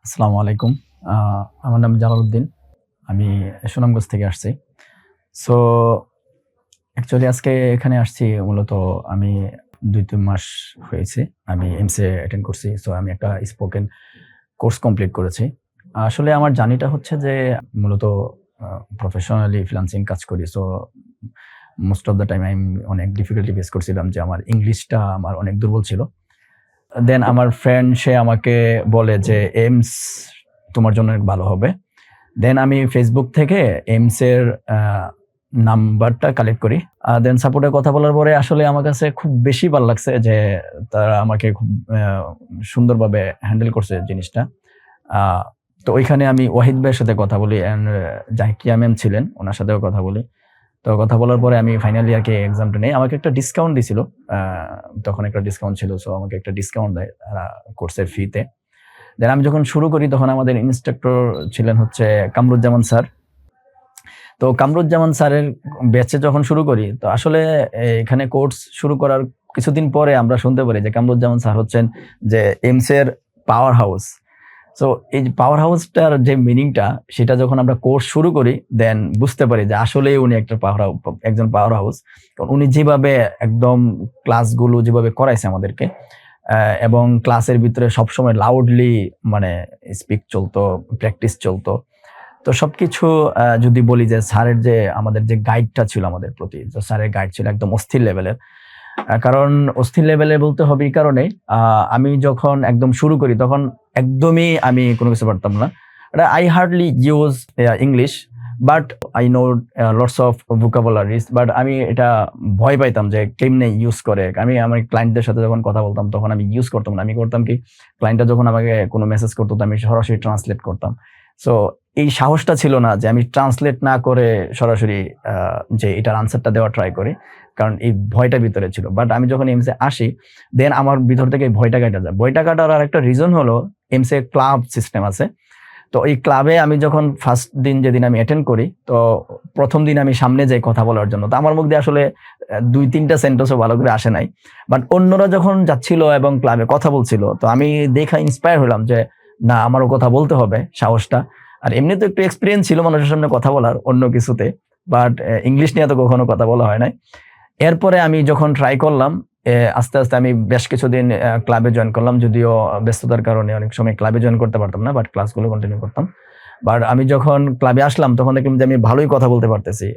আসসালামু আলাইকুম। আমার নাম জালালউদ্দিন। আমি সুনামগঞ্জ থেকে আসছি। সো অ্যাকচুয়ালি আজকে এখানে আসছি মূলত আমি ২-৩ মাস হয়েছে। আমি এমসিএ অ্যাটেন্ড করছি। সো আমি একটা স্পোকেন কোর্স কমপ্লিট করেছি। আসলে আমার জার্নিটা হচ্ছে যে মূলত আ প্রফেশনালি ফ্রিল্যান্সিং কাজ করি। So most of the time আমি অনেক ডিফিকাল্টি ফেস করছিলাম যে আমার ইংলিশটা আমার অনেক দুর্বল ছিল। দেন আমার ফ্রেন্ড সে আমাকে বলে যে, "এমস তোমার জন্য অনেক ভালো হবে।" দেন আমি Facebook থেকে এমস এর আ নাম্বারটা কালেক্ট করি। দেন সাপোর্টের কথা বলার পরে আসলে আমার কাছে খুব বেশি ভাল লাগছে যে তারা আমাকে খুব সুন্দরভাবে হ্যান্ডেল করছে জিনিসটা। আ তো ওইখানে আমি ওয়াহিদ ভাইয়ের সাথে কথা বলি অ্যান্ড জাকিয়া ম্যাম ছিলেন, উনার সাথেও কথা বলি। তো কথা বলার পরে আমি ফাইনালি আরকি এক্সামটা নেই। আমাকে একটা ডিসকাউন্ট দিছিল। আ তখন একটা ডিসকাউন্ট ছিল। সো আমাকে একটা ডিসকাউন্ট দেয় কোর্সের ফিতে। দেন আমি যখন শুরু করি তখন আমাদের ইন্সট্রাক্টর ছিলেন হচ্ছে কামরুজ্জামান স্যার। তো কামরুজ্জামান স্যারের ব্যাচে যখন শুরু করি তো আসলে এখানে কোর্স শুরু করার কিছুদিন পরে আমরা শুনতে পারি যে কামরুজ্জামান স্যার হচ্ছেন যে এমস এর পাওয়ার হাউস। সো এই যে পাওয়ার হাউসটার যে মিনিংটা সেটা যখন আমরা কোর্স শুরু করি দেন বুঝতে পারি যে আসলেই উনি একটা একজন পাওয়ার হাউস। কারণ উনি যেভাবে একদম ক্লাসগুলো যেভাবে করাইছে আমাদেরকে এবং ক্লাসের ভিতরে সবসময় লাউডলি মানে স্পিচ চলতো, প্র্যাকটিস চলতো। তো সবকিছু যদি বলি যে স্যারের যে আমাদের যে গাইডটা ছিল আমাদের প্রতি, যে স্যারের গাইড ছিল একদম অস্থির লেভেলের। কারণ অস্থির লেভেলের বলতে হবে এই কারণেই, আমি যখন একদম শুরু করি তখন একদমই আমি কোনো কিছু পারতাম না। I hardly use English but I know lots of vocabularies but আমি এটা ভয় পাইতাম যে কেমনে ইউজ করে। আমি আমার ক্লায়েন্টদের সাথে যখন কথা বলতাম তখন আমি ইউজ করতাম না। আমি করতাম কি ক্লায়েন্টরা যখন আমাকে কোনো মেসেজ করতো তো আমি সরাসরি ট্রান্সলেট করতাম। সো এই সাহসটা ছিল না যে আমি ট্রান্সলেট না করে সরাসরি আ যে এটার আনসারটা দেওয়ার ট্রাই করি। কারণ এই ভয়টা ভিতরে ছিল। বাট আমি যখন এমসে আসি, দেন আমার ভিতর থেকে এই ভয়টা কাইটা যায়। ভয়টা কাটার আরেকটা রিজন হলো এমসে ক্লাব সিস্টেম আছে। তো এই ক্লাবে আমি যখন ফার্স্ট দিন যেদিন আমি অ্যাটেন্ড করি, তো ১ম দিন আমি সামনে যাই কথা বলার জন্য। তো আমার মুখ দিয়ে আসলে ২-৩ টা সেন্টেন্সও ভালো করে আসে নাই। বাট অন্যরা যখন যাচ্ছিল এবং ক্লাবে কথা বলছিল, তো আমি দেখা ইন্সপায়ার হলাম যে, না আমারও কথা বলতে হবে সাহসটা। আর এমনি তো একটু এক্সপেরিয়েন্স ছিল মানুষের সামনে কথা বলার অন্য কিছুতে। বাট ইংলিশ নিয়ে তো কখনো কথা বলা হয় নাই। এরপরে আমি যখন ট্রাই করলাম, আস্তে, আস্তে আমি বেশ কিছুদিন ক্লাবে জয়েন করলাম। যদিও ব্যস্ততার কারণে অনেক সময় ক্লাবে জয়েন করতে পারতাম না। বাট ক্লাসগুলো কন্টিনিউ করতাম। বাট আমি যখন ক্লাবে আসলাম তখন দেখলাম যে আমি ভালোই কথা বলতে পারতেছি।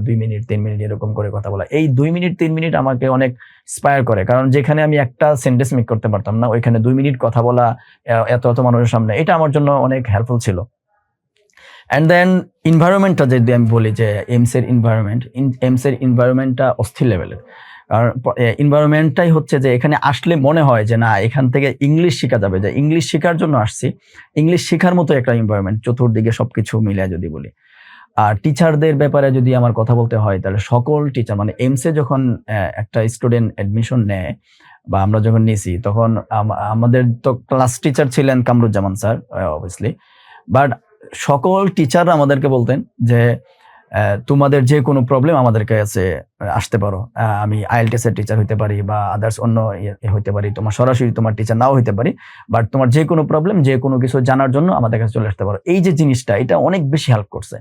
২ মিনিট ৩ মিনিট এরকম করে কথা বলা। এই ২ মিনিট ৩ মিনিট আমাকে অনেক ইন্সপায়ার করে। কারণ যেখানে আমি একটা সেন্টেন্স মেক করতে পারতাম না, ওইখানে ২ মিনিট কথা বলা এত মানুষের সামনে এটা আমার জন্য অনেক হেল্পফুল ছিল। অ্যান্ড দেন এনভায়রনমেন্টটা যদি আমি বলি যে এমস এর এনভায়রনমেন্টটা অস্থির লেভেলের। কারণ এনভায়রনমেন্টটাই হচ্ছে যে এখানে আসলে মনে হয় যে না এখান থেকে ইংলিশ শিখা যাবে। যে ইংলিশ শিখার জন্য আসছি। ইংলিশ শিখার মতো একটা এনভায়রনমেন্ট চতুর্দিকে সবকিছু মিলায় যদি বলি। আর টিচারদের ব্যাপারে যদি আমার কথা বলতে হয় তাহলে সকল টিচার মানে এমসে যখন একটা স্টুডেন্ট অ্যাডমিশন নেয় বা আমরা যখন নিছি তখন আমাদের তো ক্লাস টিচার ছিলেন কামরুজ্জামান স্যার অবভিয়াসলি। বাট সকল টিচাররা আমাদেরকে বলতেন যে, "তোমাদের যে কোনো প্রবলেম আমাদের কাছে আসতে পারো। আমি IELTS এর টিচার হইতে পারি বা আদার্স অন্য হইতে পারি। তোমার সরাসরি তোমার টিচার নাও হইতে পারি। বাট তোমার যে কোনো প্রবলেম, যে কোনো কিছু জানার জন্য আমাদের কাছে চলে আসতে পারো।" এই যে জিনিসটা এটা অনেক বেশি হেল্প করছে।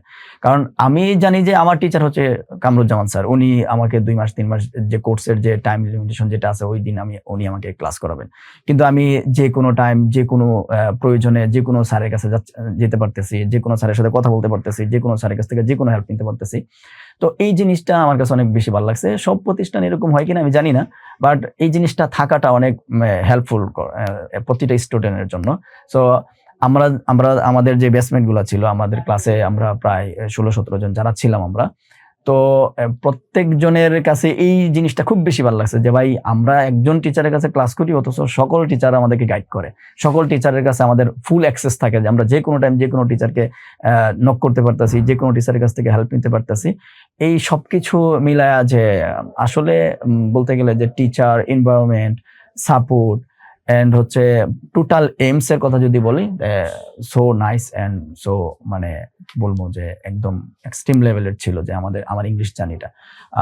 কারণ আমি জানি যে আমার টিচার হচ্ছে কামরুজ্জামান স্যার। উনি আমাকে ২ মাস ৩ মাস যে কোর্সের যে টাইম লিমিটেশন যেটা আছে ওইদিন উনি আমাকে ক্লাস করাবেন। কিন্তু আমি যেকোনো টাইম যেকোনো প্রয়োজনে যেকোনো স্যারের কাছে যেতে পারতেছি, যেকোনো স্যারের সাথে কথা বলতে পারতেছি, যেকোনো স্যারের কাছ থেকে যেকোনো হেল্প নিতে পারতেছি। তো এই জিনিসটা আমার কাছে অনেক বেশি ভালো লাগছে। সব প্রতিষ্ঠান এরকম হয় কিনা আমি জানি না। বাট এই জিনিসটা থাকাটা অনেক হেল্পফুল প্রতিটা স্টুডেন্টের জন্য। সো আমরা আমরা আমাদের যে ব্যাচমেট গুলা ছিল আমাদের ক্লাসে আমরা প্রায় ১৬-১৭ জন যারা ছিলাম আমরা। তো প্রত্যেকজনের কাছে এই জিনিসটা খুব বেশি ভালো লাগছে যে ভাই আমরা একজন টিচারের কাছে ক্লাস করি অথচ সকল টিচার আমাদেরকে গাইড করে। সকল টিচারের কাছে আমাদের ফুল অ্যাক্সেস থাকে যে আমরা যেকোনো টাইম যেকোনো টিচারকে নক করতে পারতেছি, যেকোনো টিচারের কাছ থেকে হেল্প নিতে পারতেছি। এই সবকিছু মিলায়া যে আসলে বলতে গেলে যে টিচার, এনভায়রনমেন্ট, সাপোর্ট অ্যান্ড হচ্ছে টোটাল এইমস এর কথা যদি বলি সো নাইস অ্যান্ড সো মানে কি বলবো যে একদম এক্সট্রিম লেভেলের ছিল যে আমার ইংলিশ জার্নিটা।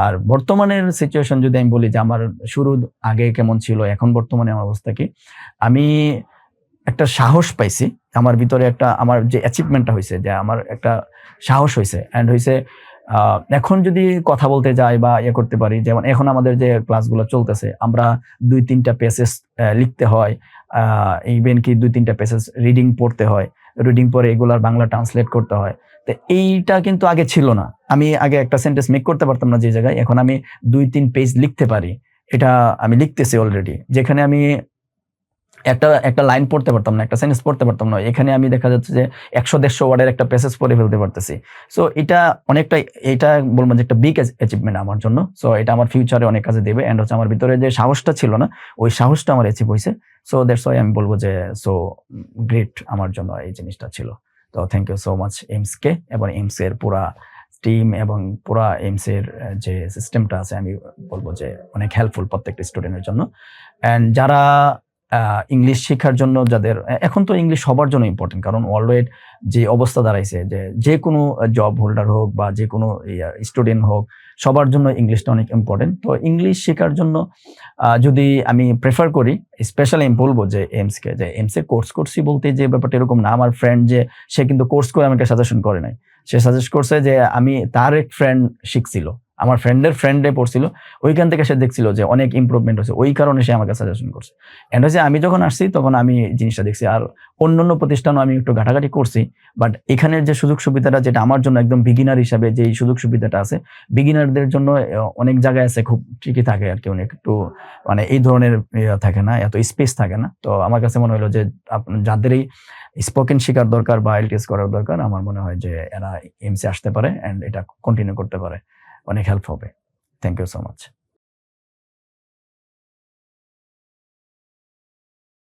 আর বর্তমানের সিচুয়েশন যদি আমি বলি যে আমার শুরুর আগে কেমন ছিল, এখন বর্তমানে আমার অবস্থা কি? আমি একটা সাহস পাইছি আমার ভিতরে, একটা আমার যে অ্যাচিভমেন্টটা হয়েছে, যে আমার একটা সাহস হয়েছে অ্যান্ড হয়েছে। এখন যদি কথা বলতে যাই বা ইয়ে করতে পারি, যেমন এখন আমাদের যে ক্লাসগুলো চলতেছে, আমরা 2-3টা পেসেস লিখতে হয়, ইভেন কি 2-3টা পেসেস রিডিং পড়তে হয়, রিডিং পরে এগুলার বাংলা ট্রান্সলেট করতে হয়। তো এইটা কিন্তু আগে ছিল না। আমি আগে একটা সেন্টেন্স মেক করতে পারতাম না যে জায়গায়, এখন আমি 2-3 পেজ লিখতে পারি। এটা আমি লিখতেছি অলরেডি, যেখানে আমি একটা একটা লাইন পড়তে পারতাম না, একটা সেন্টেন্স পড়তে পারতাম না, এখানে আমি দেখা যাচ্ছে যে 100-150 ওয়ার্ডের একটা প্যাসেজ পড়ে ফেলতে পারতেছি। সো এটা অনেকটা, এটা বলবো যে একটা বিগ অ্যাচিভমেন্ট আমার জন্য। সো এটা আমার ফিউচারে অনেক কাজে দেবে। এন্ড হচ্ছে আমার ভিতরে যে সাহসটা ছিল না, ওই সাহসটা আমার অ্যাচিভ হয়েছে। সো দ্যাটস ওয়াই আমি বলবো যে সো গ্রেট আমার জন্য এই জিনিসটা ছিল। তো thank you so much AIIMS কে এবং এইমস এর পুরা টিম এবং পুরা এইমস এর যে সিস্টেমটা আছে, আমি বলবো যে অনেক হেল্পফুল প্রত্যেকটা স্টুডেন্টের জন্য। এন্ড যারা ইংলিশ শেখার জন্য, যাদের এখন তো ইংলিশ সবার জন্য ইম্পর্টেন্ট, কারণ ওয়ার্ল্ড যে অবস্থা দাঁড়াইছে, যে কোনো জব হোল্ডার হোক বা যে কোনো স্টুডেন্ট হোক, সবার জন্য ইংলিশটা অনেক ইম্পর্টেন্ট। তো ইংলিশ শেখার জন্য যদি আমি প্রেফার করি, স্পেশালি আমি বলবো যে এইমসকে, যে এইমসে কোর্স করছি বলতে যে ব্যাপারটা এরকম না। আমার ফ্রেন্ড যে সে কিন্তু কোর্স করে আমাকে সাজেশন করে নাই, সে সাজেস্ট করছে যে আমি, তার এক ফ্রেন্ড শিখছিল, আমার ফ্রেন্ডের ফ্রেন্ডে পড়ছিল, ওইখান থেকে সে দেখছিল যে অনেক ইমপ্রুভমেন্ট হয়েছে, ওই কারণে সে আমাকে সাজেশন করছে। এন্ড হচ্ছে আমি যখন আসছি তখন আমি জিনিসটা দেখছি। আর অন্যান্য প্রতিষ্ঠানও আমি একটু ঘাটাঘাটি করছি, বাট এখানের যে সুযোগ সুবিধাটা, যেটা আমার জন্য একদম বিগিনার হিসাবে যে সুযোগ সুবিধাটা আছে, বিগিনারদের জন্য অনেক জায়গায় আছে, খুব ঠিকই থাকে আর কি, অনেক একটু মানে এই ধরনের থাকে না, এত স্পেস থাকে না। তো আমার কাছে মনে হলো যে যাদেরই স্পোকেন শেখার দরকার বা আইএলটিএস করার দরকার, আমার মনে হয় যে এরা এইমসে আসতে পারে এন্ড এটা কন্টিনিউ করতে পারে, অনেক হেল্প হবে। Thank you so much.